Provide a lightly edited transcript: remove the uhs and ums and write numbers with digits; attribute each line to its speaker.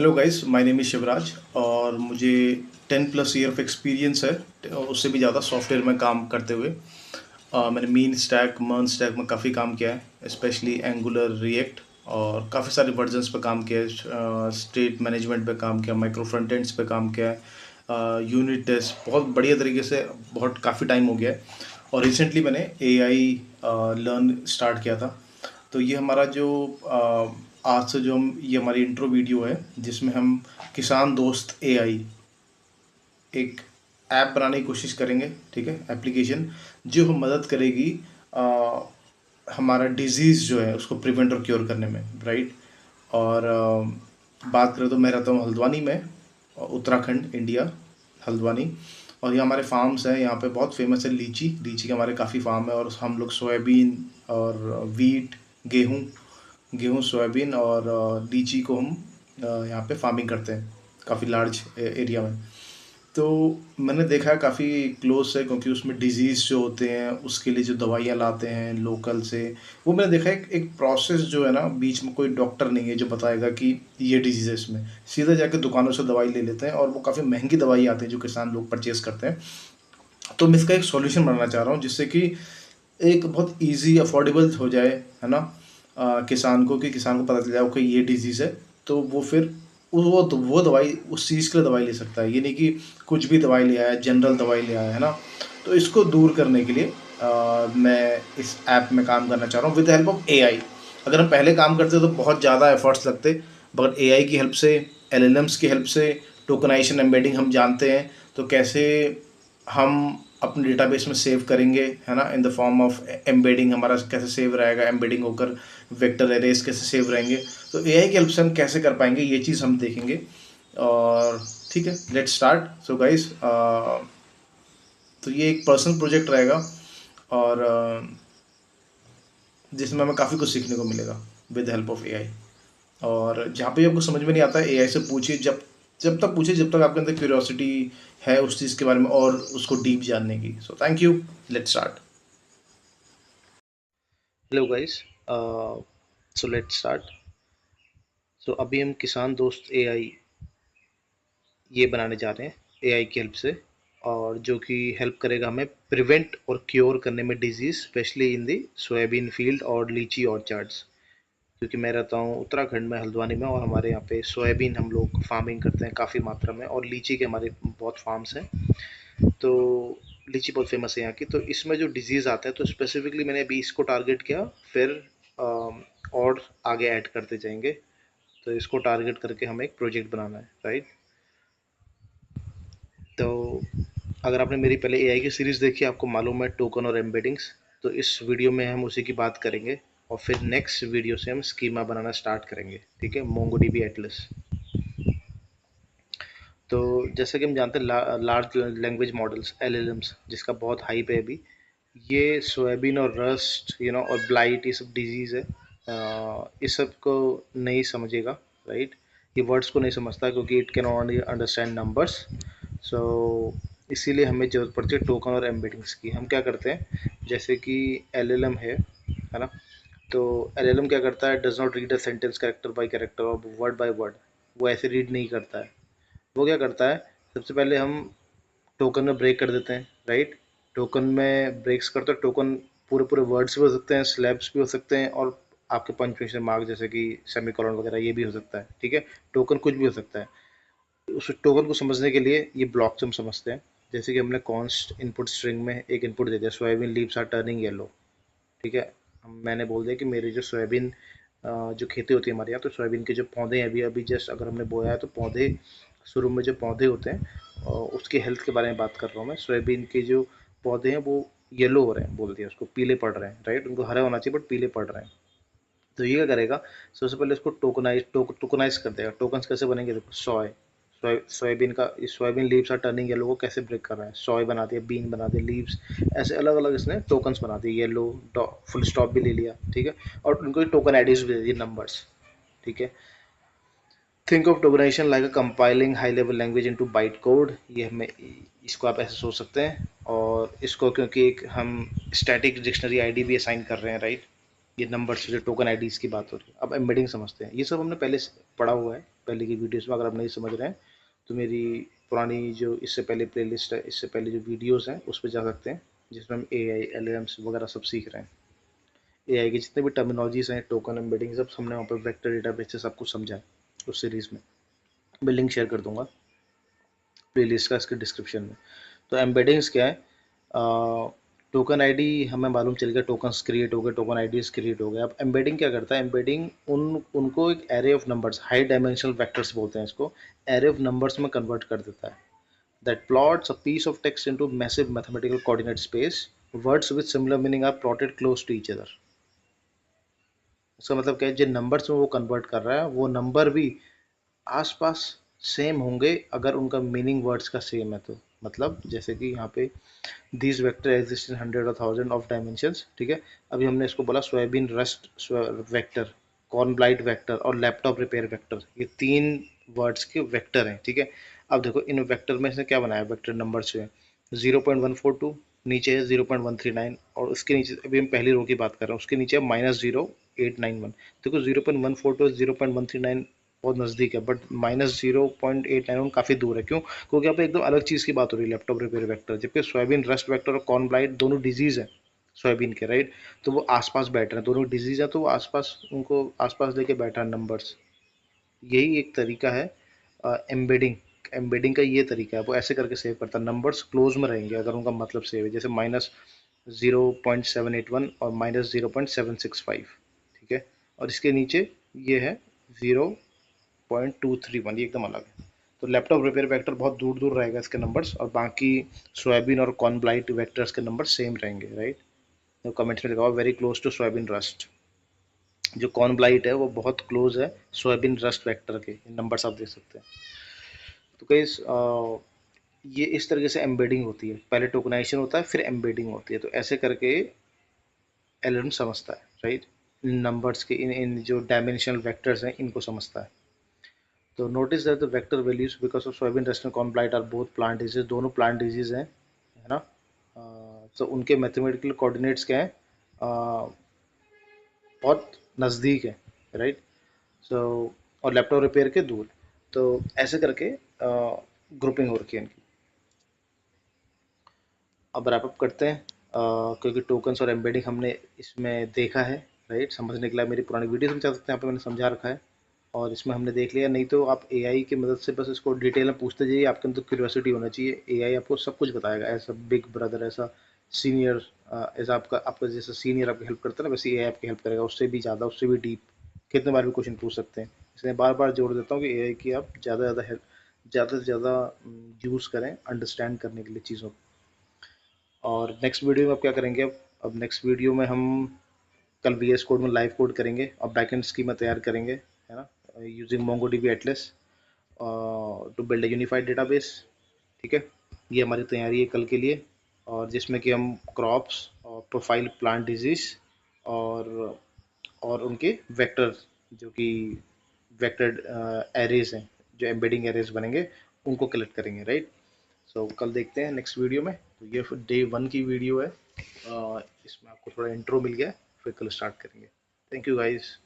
Speaker 1: Hello guys, my name is Shivraj और मुझे 10+ year of experience है और उससे भी ज़्यादा सॉफ्टवेयर में काम करते हुए। मैंने मीन स्टैक, मर्न स्टैक में काफ़ी काम किया है, स्पेशली एंगुलर, रिएक्ट और काफ़ी सारे वर्जन्स पे काम किया है। स्टेट मैनेजमेंट पे काम किया, माइक्रो फ्रंट एंड्स पे काम किया है, यूनिट टेस्ट बहुत बढ़िया तरीके से, बहुत काफ़ी टाइम हो गया है। और रिसेंटली मैंने एआई लर्न स्टार्ट किया था। तो ये हमारा जो आज से जो हम ये हमारी इंट्रो वीडियो है जिसमें हम किसान दोस्त एआई एक ऐप बनाने की कोशिश करेंगे। ठीक है, एप्लीकेशन जो हम मदद करेगी हमारा डिजीज़ जो है उसको प्रिवेंट और क्योर करने में, राइट। और बात करें तो मैं रहता हूँ हल्द्वानी में, उत्तराखंड, इंडिया, हल्द्वानी। और यहाँ हमारे फार्म्स हैं, यहाँ पे बहुत फेमस है लीची। लीची के हमारे काफ़ी फार्म है और हम लोग सोयाबीन और वीट, गेहूँ गेहूँ, सोयाबीन और लीची को हम यहाँ पे फार्मिंग करते हैं काफ़ी लार्ज एरिया में। तो मैंने देखा है काफ़ी क्लोज से, क्योंकि उसमें डिजीज़ जो होते हैं उसके लिए जो दवाइयाँ लाते हैं लोकल से, वो मैंने देखा है एक प्रोसेस जो है ना, बीच में कोई डॉक्टर नहीं है जो बताएगा कि ये डिजीज़ है इसमें। सीधे जाके दुकानों से दवाई ले लेते हैं और वो काफ़ी महंगी दवाई आती है जो किसान लोग परचेज़ करते हैं। तो मैं इसका एक सॉल्यूशन बनाना चाह रहा हूँ जिससे कि एक बहुत ईज़ी अफोर्डेबल हो जाए, है ना, किसान को, कि किसान को पता चल जाए ओके ये डिजीज़ है, तो वो फिर वो दवाई उस चीज़ के लिए दवाई ले सकता है। ये नहीं कि कुछ भी दवाई ले आया, जनरल दवाई ले आया, है ना। तो इसको दूर करने के लिए मैं इस ऐप में काम करना चाह रहा हूँ with the help of AI. अगर हम पहले काम करते तो बहुत ज़्यादा एफर्ट्स लगते, मगर एआई की हेल्प से, एलएलएम्स की हेल्प से, टोकनाइजेशन एम्बेडिंग हम जानते हैं, तो कैसे हम अपने डेटाबेस में सेव करेंगे, है ना, in the form of embedding. हमारा कैसे सेव रहेगा एम्बेडिंग होकर, वेक्टर एरेज कैसे सेव रहेंगे, तो एआई की हेल्प से हम कैसे कर पाएंगे ये चीज़ हम देखेंगे। और ठीक है, लेट्स स्टार्ट। सो गाइस, तो ये एक पर्सनल प्रोजेक्ट रहेगा और जिसमें हमें काफ़ी कुछ सीखने को मिलेगा with the help of AI. और जहाँ पे आपको समझ में नहीं आता है एआई से पूछिए, जब जब तक पूछिए जब तक आपके अंदर क्यूरियोसिटी है उस चीज़ के बारे में और उसको डीप जानने की। So thank you, let's start.
Speaker 2: Hello guys, so let's start. So अभी हम किसान दोस्त एआई ये बनाने जा रहे हैं एआई की हेल्प से, और जो कि हेल्प करेगा हमें प्रिवेंट और क्योर करने में disease, specially in the soybean field और लीची ऑर्चार्ड्स। क्योंकि मैं रहता हूँ उत्तराखंड में, हल्द्वानी में, और हमारे यहाँ पे सोयाबीन हम लोग फार्मिंग करते हैं काफ़ी मात्रा में, और लीची के हमारे बहुत फार्म्स हैं। तो लीची बहुत फेमस है यहाँ की। तो इसमें जो डिजीज़ आता है, तो स्पेसिफिकली मैंने अभी इसको टारगेट किया, फिर और आगे ऐड करते जाएंगे। तो इसको टारगेट करके हमें एक प्रोजेक्ट बनाना है, राइट। तो अगर आपने मेरी पहले एआई की सीरीज़ देखी, आपको मालूम है टोकन और एम्बेडिंग्स। तो इस वीडियो में हम उसी की बात करेंगे, और फिर नेक्स्ट वीडियो से हम स्कीमा बनाना स्टार्ट करेंगे, ठीक है, मोंगोडीबी एटलस। तो जैसे कि हम जानते हैं लार्ज लैंग्वेज मॉडल्स, एलएलएम्स, जिसका बहुत हाइप है अभी, ये सोयाबीन और रस्ट, और ब्लाइट, ये सब डिजीज़ है। इस सब को नहीं समझेगा, राइट। ये वर्ड्स को नहीं समझता क्योंकि it can only understand numbers. So इसीलिए हमें ज़रूरत पड़ती है टोकन और एम्बेडिंग्स की। हम क्या करते हैं, जैसे कि एलएलएम है ना। तो एलएलएम क्या करता है, does not read a sentence character bye character और वर्ड बाय वर्ड। वो ऐसे रीड नहीं करता है। वो क्या करता है, सबसे पहले हम टोकन में ब्रेक कर देते हैं, राइट। टोकन में ब्रेक्स करते हैं। टोकन पूरे पूरे वर्ड्स भी हो सकते हैं, स्लैब्स भी हो सकते हैं, और आपके पंक्चुएशन मार्क जैसे कि सेमीकोलन वगैरह ये भी हो सकता है, ठीक है। टोकन कुछ भी हो सकता है। उस टोकन को समझने के लिए ये ब्लॉक्स हम समझते हैं। जैसे कि हमने कॉन्स्ट इनपुट स्ट्रिंग में एक इनपुट दे दिया, soybean leaves are turning yellow, ठीक है। मैंने बोल दिया कि मेरी जो सोयाबीन जो खेती होती है हमारे यहाँ, तो सोयाबीन के जो पौधे हैं, अभी अभी जस्ट अगर हमने बोया है, तो पौधे, शुरू में जो पौधे होते हैं, उसके हेल्थ के बारे में बात कर रहा हूँ मैं। सोयाबीन के जो पौधे हैं वो येलो हो रहे हैं, बोल दिया उसको, पीले पड़ रहे हैं, राइट। उनको हरा होना चाहिए बट पीले पड़ रहे हैं। तो ये क्या करेगा, सबसे पहले इसको टोकनाइज कर देगा। टोकन्स कैसे बनेंगे, देखो, सोयाबीन का, soybean leaves are turning yellow को कैसे ब्रेक कर रहा है, सोय बना दिया, बीन बना दिया, लीव्स, ऐसे अलग अलग इसने टोकन्स बना दिए, येलो, फुल स्टॉप भी ले लिया, ठीक है। और उनको टोकन आईडीज भी दे दी, नंबर्स, ठीक है। Think of tokenization like a compiling high level language into byte code. ये हमें, इसको आप ऐसे सोच सकते हैं। और इसको क्योंकि एक हम स्टैटिक डिक्शनरी आईडी भी असाइन कर रहे हैं, राइट। ये नंबर से जो टोकन आईडीज की बात हो रही है। अब एम्बेडिंग समझते हैं, ये सब हमने पहले पढ़ा हुआ है, पहले की वीडियोस में। अगर आप नहीं समझ रहे हैं तो मेरी पुरानी जो इससे पहले प्लेलिस्ट है, इससे पहले जो वीडियोस हैं उस पर जा सकते हैं, जिसमें हम AI LLMs वगैरह सब सीख रहे हैं। AI की जितने भी टर्मिनोलॉजीज हैं, टोकन एम्बेडिंग, सब हमने वहाँ पर वेक्टर डेटाबेस से सब कुछ समझा है उस सीरीज़ में। मैं लिंक शेयर कर दूंगा प्लेलिस्ट का इसके डिस्क्रिप्शन में। तो एम्बेडिंग्स क्या है? टोकन आईडी हमें मालूम चल गया, टोकन्स क्रिएट हो गए, टोकन आईडीज क्रिएट हो गए। अब एम्बेडिंग क्या करता है? एम्बेडिंग उनको एक array of numbers, high dimensional vectors बोलते हैं इसको, एरे ऑफ नंबर्स में कन्वर्ट कर देता है। That plots a piece of text into massive mathematical coordinate space. Words with similar meaning are plotted close to each other. इसका मतलब क्या है? जिन नंबर्स में वो कन्वर्ट कर रहा है वो नंबर भी आसपास सेम होंगे अगर उनका मीनिंग वर्ड्स का सेम है तो। मतलब जैसे कि यहाँ पे दिस वेक्टर एग्जिस्ट इन 100 और 1000 ऑफ डायमेंशंस, ठीक है। अभी हमने इसको बोला soybean rust vector, corn blight vector और लैपटॉप रिपेयर वेक्टर, ये 3 वर्ड्स के वेक्टर हैं, ठीक है। अब देखो इन वेक्टर में से क्या बनाया? वेक्टर नंबर से 0.142, नीचे है 0.139, और उसके नीचे अभी हम पहली रो की बात कर रहे हैं, उसके नीचे है -0891। देखो 0.142 0.139 बहुत नज़दीक है, बट -0.891 काफ़ी दूर है। क्यों? क्योंकि यहाँ पे एकदम अलग चीज़ की बात हो रही है, लैपटॉप रिपेयर वेक्टर, जबकि सोयाबीन रस्ट वेक्टर और कॉर्न ब्लाइट दोनों डिजीज़ है सोयाबीन के, राइट। तो वो आसपास बैठ रहे हैं, दोनों डिजीज़ है तो वो आसपास, उनको आसपास लेके बैठा है नंबर्स। यही एक तरीका है एम्बेडिंग। एम्बेडिंग का ये तरीका है, वो ऐसे करके सेव करता है, नंबर्स क्लोज में रहेंगे अगर उनका मतलब सेव है, जैसे -0.781 और -0.765, ठीक है। और इसके नीचे ये है 0.231, ये एकदम अलग है। तो लैपटॉप रिपेयर वेक्टर बहुत दूर दूर रहेगा इसके नंबर्स, और बाकी सोयाबीन और कॉर्न ब्लाइट वेक्टर्स के नंबर सेम रहेंगे, राइट। तो कमेंट्स में लिखा very close to soybean rust. जो कॉर्न ब्लाइट है वो बहुत क्लोज है सोयाबीन रस्ट वेक्टर के, नंबर्स आप देख सकते हैं। तो कई ये इस तरीके से एम्बेडिंग होती है, पहले टोकनाइजेशन होता है फिर एम्बेडिंग होती है। तो ऐसे करके एलएलएम समझता है, राइट। इन नंबर्स के, इन जो डायमेंशनल वेक्टर्स हैं इनको समझता है। तो notice that the vector values because of soybean rust and corn blight are both plant disease, दोनों प्लांट डिजीज हैं, है ना। तो उनके मैथमेटिकल कोऑर्डिनेट्स क्या हैं? बहुत नज़दीक है, राइट। सो और लैपटॉप रिपेयर के दूर। तो ऐसे करके ग्रुपिंग हो रखी है इनकी। अब रैप अप करते हैं, क्योंकि टोकन्स और एम्बेडिंग हमने इसमें देखा है, राइट। समझने के लिए मेरी पुरानी वीडियो समझा सकते हैं, यहाँ पे मैंने समझा रखा है और इसमें हमने देख लिया। नहीं तो आप एआई की मदद से बस इसको डिटेल में पूछते जाइए, आपके अंदर क्यूरियोसिटी होना चाहिए, एआई आपको सब कुछ बताएगा, ऐसा बिग ब्रदर, ऐसा सीनियर, ऐसा आपका आपका जैसा सीनियर आपकी हेल्प करता है ना, वैसे एआई आपकी हेल्प करेगा, उससे भी ज़्यादा, उससे भी डीप, कितने बार भी क्वेश्चन पूछ सकते हैं। इसलिए बार बार जोड़ देता हूँ कि एआई की आप ज़्यादा ज़्यादा हेल्प, ज़्यादा से ज़्यादा यूज़ करें अंडरस्टैंड करने के लिए चीज़ों को। और नेक्स्ट वीडियो में अब क्या करेंगे? अब नेक्स्ट वीडियो में हम कल VS कोड में लाइव कोड करेंगे और बैकएंड स्कीमा तैयार करेंगे, है ना, using MongoDB Atlas to build a unified database, ठीक है। ये हमारी तैयारी है कल के लिए, और जिसमें कि हम क्रॉप्स और प्रोफाइल प्लांट डिजीज और उनके वेक्टर, जो कि वेक्टर एरेज हैं, जो एम्बेडिंग एरेज बनेंगे, उनको कलेक्ट करेंगे, राइट। सो कल देखते हैं नेक्स्ट वीडियो में। तो ये फिर डे 1 की वीडियो है, इसमें आपको थोड़ा इंट्रो मिल गया, फिर कल स्टार्ट करेंगे। Thank you guys.